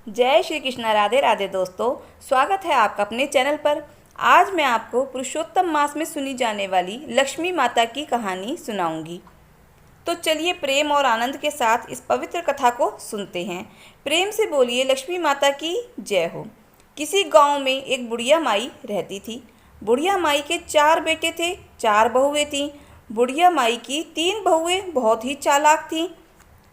जय श्री कृष्णा। राधे राधे दोस्तों, स्वागत है आपका अपने चैनल पर। आज मैं आपको पुरुषोत्तम मास में सुनी जाने वाली लक्ष्मी माता की कहानी सुनाऊंगी। तो चलिए प्रेम और आनंद के साथ इस पवित्र कथा को सुनते हैं। प्रेम से बोलिए लक्ष्मी माता की जय हो। किसी गांव में एक बुढ़िया माई रहती थी। बुढ़िया माई के 4 बेटे थे, 4 बहुएं थीं। बुढ़िया माई की 3 बहुएं बहुत ही चालाक थीं,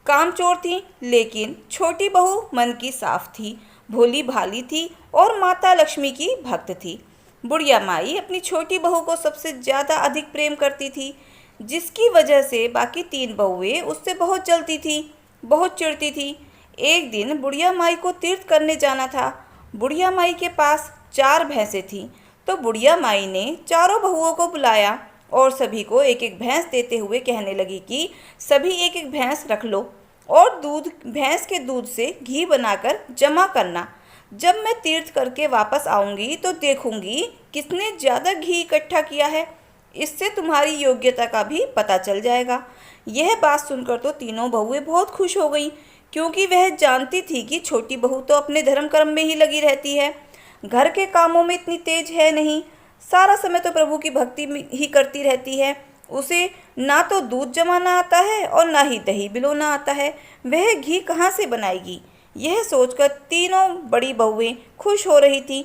कामचोर थी, लेकिन छोटी बहू मन की साफ थी, भोली भाली थी और माता लक्ष्मी की भक्त थी। बुढ़िया माई अपनी छोटी बहू को सबसे ज़्यादा अधिक प्रेम करती थी, जिसकी वजह से बाकी 3 बहुएं उससे बहुत जलती थी, बहुत चिढ़ती थी। एक दिन बुढ़िया माई को तीर्थ करने जाना था। बुढ़िया माई के पास 4 भैंसें थीं, तो बुढ़िया माई ने चारों बहुओं को बुलाया और सभी को एक एक भैंस देते हुए कहने लगी कि सभी एक एक भैंस रख लो और भैंस के दूध से घी बनाकर जमा करना। जब मैं तीर्थ करके वापस आऊँगी तो देखूँगी किसने ज़्यादा घी इकट्ठा किया है। इससे तुम्हारी योग्यता का भी पता चल जाएगा। यह बात सुनकर तो तीनों बहुएं बहुत खुश हो गईं, क्योंकि वह जानती थी कि छोटी बहू तो अपने धर्म कर्म में ही लगी रहती है, घर के कामों में इतनी तेज है नहीं, सारा समय तो प्रभु की भक्ति ही करती रहती है। उसे ना तो दूध जमाना आता है और ना ही दही बिलोना आता है, वह घी कहाँ से बनाएगी। यह सोचकर तीनों बड़ी बहुएं खुश हो रही थी।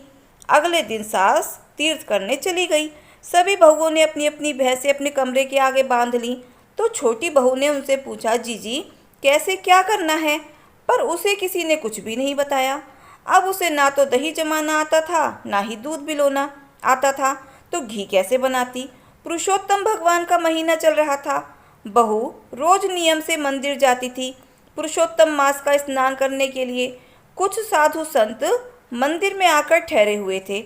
अगले दिन सास तीर्थ करने चली गई। सभी बहुओं ने अपनी अपनी भैंसें अपने कमरे के आगे बांध ली। तो छोटी बहू ने उनसे पूछा, जीजी कैसे क्या करना है, पर उसे किसी ने कुछ भी नहीं बताया। अब उसे ना तो दही जमाना आता था, ना ही दूध बिलोना आता था, तो घी कैसे बनाती। पुरुषोत्तम भगवान का महीना चल रहा था। बहू रोज नियम से मंदिर जाती थी पुरुषोत्तम मास का स्नान करने के लिए। कुछ साधु संत मंदिर में आकर ठहरे हुए थे।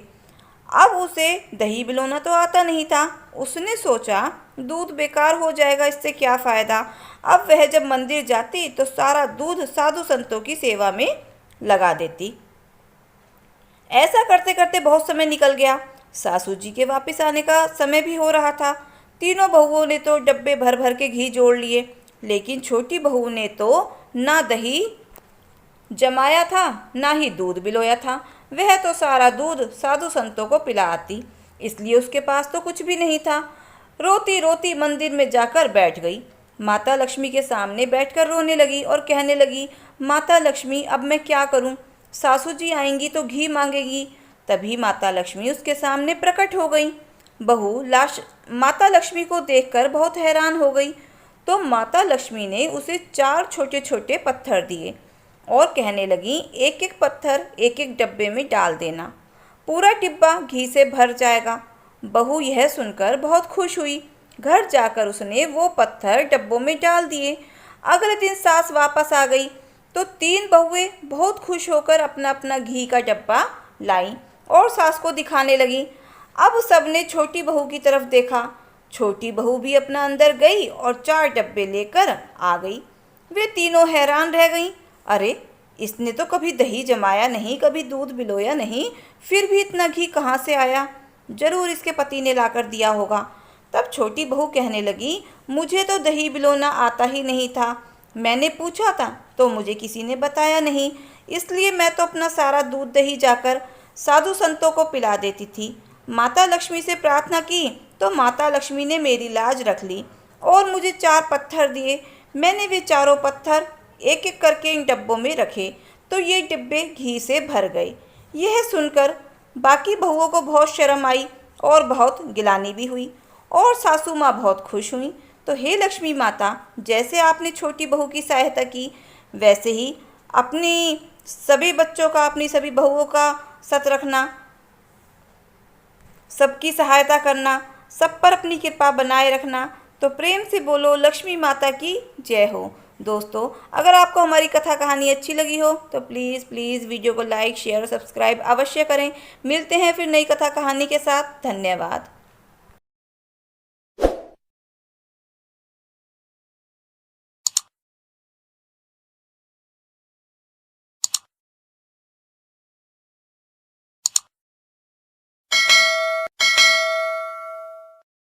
अब उसे दही बिलोना तो आता नहीं था। उसने सोचा दूध बेकार हो जाएगा, इससे क्या फ़ायदा। अब वह जब मंदिर जाती तो सारा दूध साधु संतों की सेवा में लगा देती। ऐसा करते करते बहुत समय निकल गया। सासू जी के वापस आने का समय भी हो रहा था। तीनों बहुओं ने तो डब्बे भर भर के घी जोड़ लिए, लेकिन छोटी बहू ने तो ना दही जमाया था, ना ही दूध बिलोया था। वह तो सारा दूध साधु संतों को पिला आती, इसलिए उसके पास तो कुछ भी नहीं था। रोती रोती मंदिर में जाकर बैठ गई। माता लक्ष्मी के सामने बैठकर रोने लगी और कहने लगी, माता लक्ष्मी अब मैं क्या करूं? सासू जी आएंगी तो घी मांगेगी। तभी माता लक्ष्मी उसके सामने प्रकट हो गई। बहू माता लक्ष्मी को देखकर बहुत हैरान हो गई। तो माता लक्ष्मी ने उसे 4 छोटे छोटे पत्थर दिए और कहने लगी, एक एक पत्थर एक एक डब्बे में डाल देना, पूरा डिब्बा घी से भर जाएगा। बहू यह सुनकर बहुत खुश हुई। घर जाकर उसने वो पत्थर डब्बों में डाल दिए। अगले दिन सास वापस आ गई तो 3 बहुएं बहुत खुश होकर अपना अपना घी का डब्बा लाई और सास को दिखाने लगी। अब सबने छोटी बहू की तरफ देखा। छोटी बहू भी अपना अंदर गई और 4 डब्बे लेकर आ गई। वे तीनों हैरान रह गईं। अरे, इसने तो कभी दही जमाया नहीं, कभी दूध बिलोया नहीं, फिर भी इतना घी कहाँ से आया? जरूर इसके पति ने लाकर दिया होगा। तब छोटी बहू कहने लगी, मुझे तो दही बिलोना आता ही नहीं था। मैंने पूछा था तो मुझे किसी ने बताया नहीं, इसलिए मैं तो अपना सारा दूध दही जाकर साधु संतों को पिला देती थी। माता लक्ष्मी से प्रार्थना की तो माता लक्ष्मी ने मेरी लाज रख ली और मुझे 4 पत्थर दिए। मैंने वे चारों पत्थर एक एक करके इन डब्बों में रखे तो ये डिब्बे घी से भर गए। यह सुनकर बाकी बहुओं को बहुत शर्म आई और बहुत गिलानी भी हुई और सासू माँ बहुत खुश हुई। तो हे लक्ष्मी माता, जैसे आपने छोटी बहू की सहायता की, वैसे ही अपनी सभी बच्चों का, अपनी सभी बहुओं का सत रखना, सबकी सहायता करना, सब पर अपनी कृपा बनाए रखना। तो प्रेम से बोलो लक्ष्मी माता की जय हो। दोस्तों, अगर आपको हमारी कथा कहानी अच्छी लगी हो तो प्लीज़ वीडियो को लाइक शेयर और सब्सक्राइब अवश्य करें। मिलते हैं फिर नई कथा कहानी के साथ। धन्यवाद।